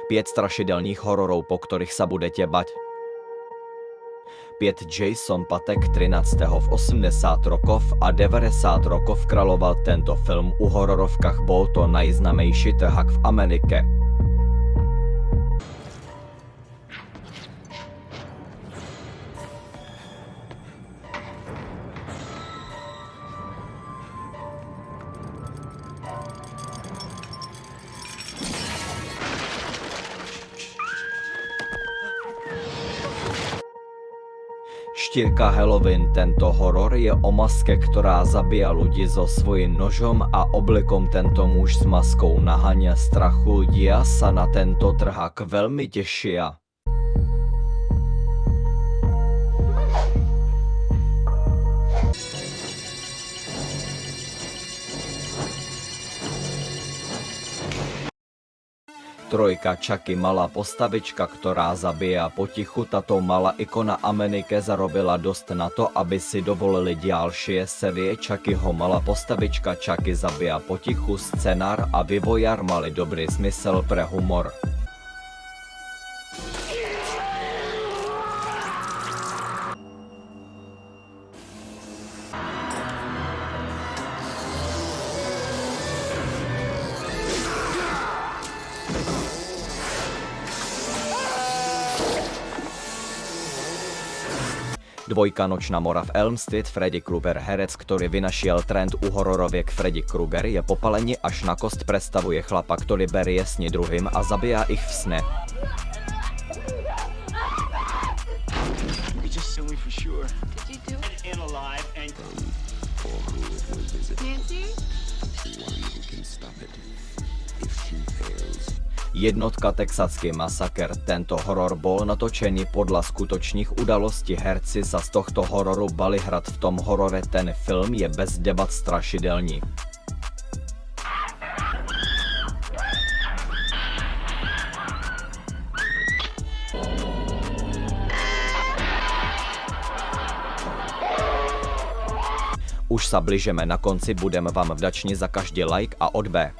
5 strašidelných hororov, po ktorých sa budete bať. 5 Jason Patek 13. v 80 rokov a 90 rokov kráľoval tento film. U hororovkách bol to najznámejší trhák v Amerike. Štírka Halloween. Tento horor je o maske, ktorá zabíja ľudí so svojím nožom a oblikom. Tento muž s maskou naháňa strachu. Ľudia sa na tento trhák veľmi tešia. Trojka Chucky, malá postavička, ktorá zabíja potichu. Tato malá ikona Amerike zarobila dosť na to, aby si dovolili ďalšie série Chuckyho. Malá postavička Chucky zabíja potichu. Scenár a vývojár mali dobrý smysl pre humor. Dvojka Nočná mora v Elm Street. Freddy Krueger, herec, ktorý vynašiel trend u hororoviek. Freddy Krueger je popalený až na kost, predstavuje chlapa, ktorý berie sny druhým a zabíja ich v sne. Jednotka Texaský masaker. Tento horor bol natočený podľa skutočných udalostí. Herci sa z tohto hororu bali hrať v tom horore. Ten film je bez debat strašidelný. Už sa blížeme na konci, budem vám vďační za každý like a odber.